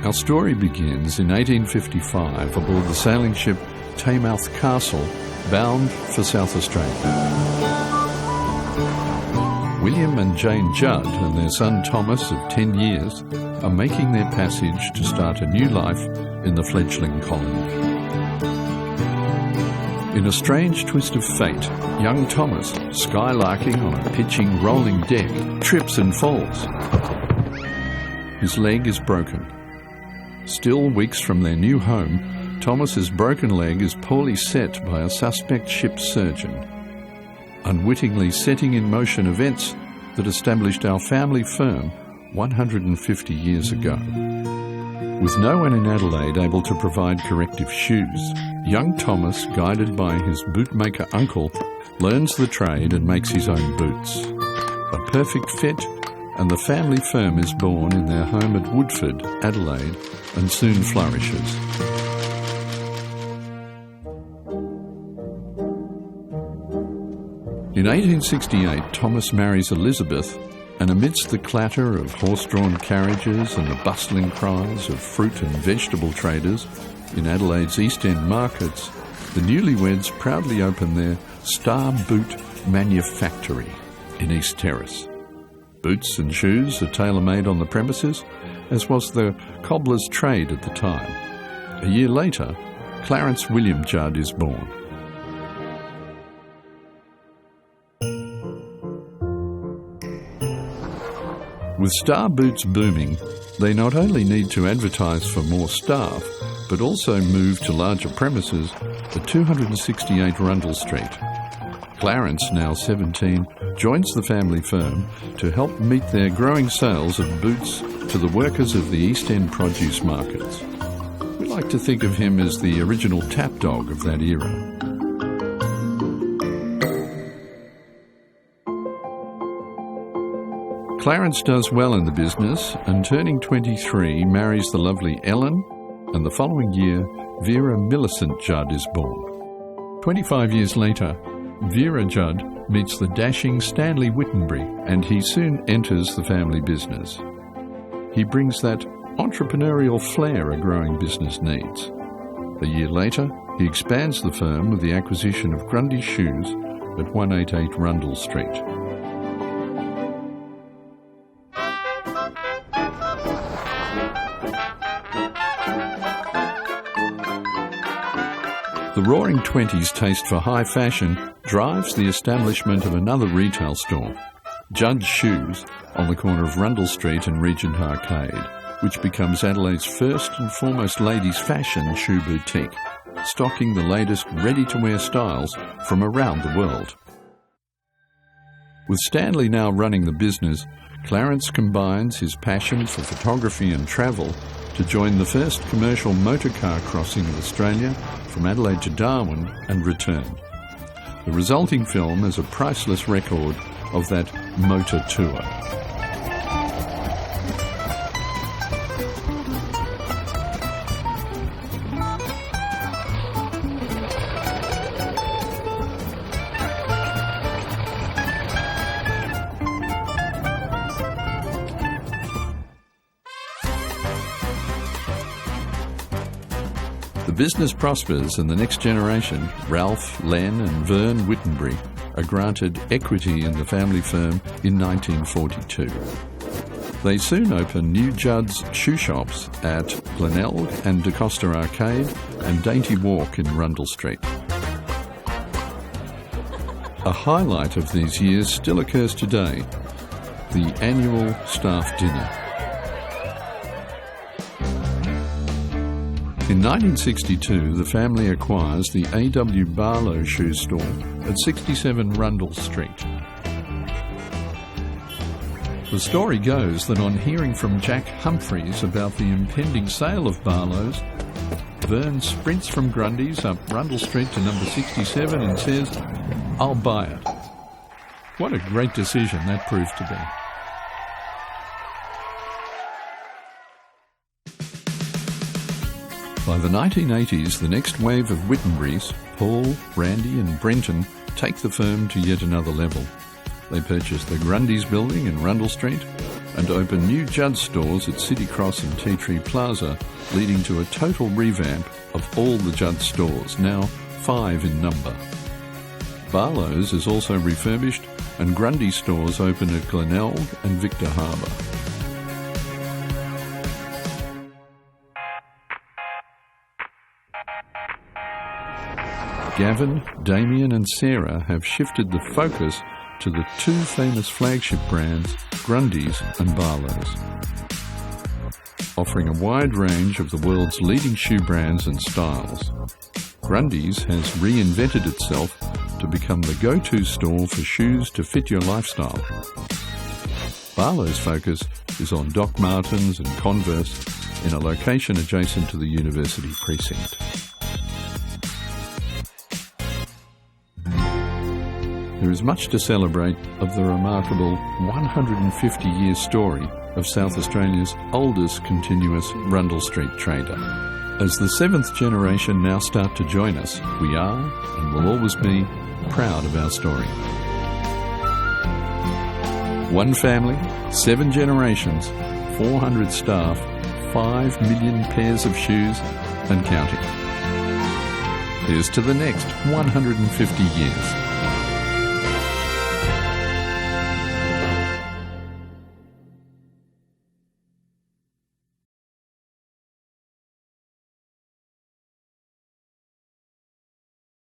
Our story begins in 1855 aboard the sailing ship Taymouth Castle, bound for South Australia. William and Jane Judd and their son Thomas of 10 years are making their passage to start a new life in the fledgling colony. In a strange twist of fate, young Thomas, skylarking on a pitching, rolling deck, trips and falls. His leg is broken. Still weeks from their new home, Thomas's broken leg is poorly set by a suspect ship's surgeon, unwittingly setting in motion events that established our family firm 150 years ago. With no one in Adelaide able to provide corrective shoes, young Thomas, guided by his bootmaker uncle, learns the trade and makes his own boots. A perfect fit, and the family firm is born in their home at Woodford, Adelaide, and soon flourishes. In 1868, Thomas marries Elizabeth, and amidst the clatter of horse-drawn carriages and the bustling cries of fruit and vegetable traders in Adelaide's East End markets, the newlyweds proudly open their Star Boot Manufactory in East Terrace. Boots and shoes are tailor-made on the premises, as was the cobbler's trade at the time. A year later, Clarence William Judd is born. With Star Boots booming, they not only need to advertise for more staff, but also move to larger premises at 268 Rundle Street. Clarence, now 17, joins the family firm to help meet their growing sales of boots to the workers of the East End produce markets. We like to think of him as the original tap dog of that era. Clarence does well in the business and, turning 23, marries the lovely Ellen, and the following year, Vera Millicent Judd is born. 25 years later, Vera Judd meets the dashing Stanley Wittenbury, and he soon enters the family business. He brings that entrepreneurial flair a growing business needs. A year later, he expands the firm with the acquisition of Grundy Shoes at 188 Rundle Street. The Roaring Twenties taste for high fashion drives the establishment of another retail store, Judd's Shoes, on the corner of Rundle Street and Regent Arcade, which becomes Adelaide's first and foremost ladies' fashion shoe boutique, stocking the latest ready-to-wear styles from around the world. With Stanley now running the business, Clarence combines his passion for photography and travel to join the first commercial motorcar crossing of Australia from Adelaide to Darwin and return. The resulting film is a priceless record of that motor tour. The business prospers, and the next generation, Ralph, Len and Vern Wittenbury, are granted equity in the family firm in 1942. They soon open new Judd's shoe shops at Glenelg and De Costa Arcade and Dainty Walk in Rundle Street. A highlight of these years still occurs today, the annual staff dinner. In 1962, the family acquires the A.W. Barlow shoe store at 67 Rundle Street. The story goes that on hearing from Jack Humphreys about the impending sale of Barlow's, Vern sprints from Grundy's up Rundle Street to number 67 and says, "I'll buy it." What a great decision that proved to be. By the 1980s, the next wave of Wittenburys, Paul, Randy and Brenton, take the firm to yet another level. They purchase the Grundy's building in Rundle Street, and opened new Judd stores at City Cross and Tea Tree Plaza, leading to a total revamp of all the Judd stores, now 5 in number. Barlow's is also refurbished, and Grundy stores open at Glenelg and Victor Harbour. Gavin, Damien and Sarah have shifted the focus to the 2 famous flagship brands, Grundy's and Barlow's. Offering a wide range of the world's leading shoe brands and styles, Grundy's has reinvented itself to become the go-to store for shoes to fit your lifestyle. Barlow's focus is on Doc Martens and Converse in a location adjacent to the university precinct. There is much to celebrate of the remarkable 150-year story of South Australia's oldest continuous Rundle Street trader. As the 7th generation now start to join us, we are, and will always be, proud of our story. 1 family, 7 generations, 400 staff, 5 million pairs of shoes, and counting. Here's to the next 150 years.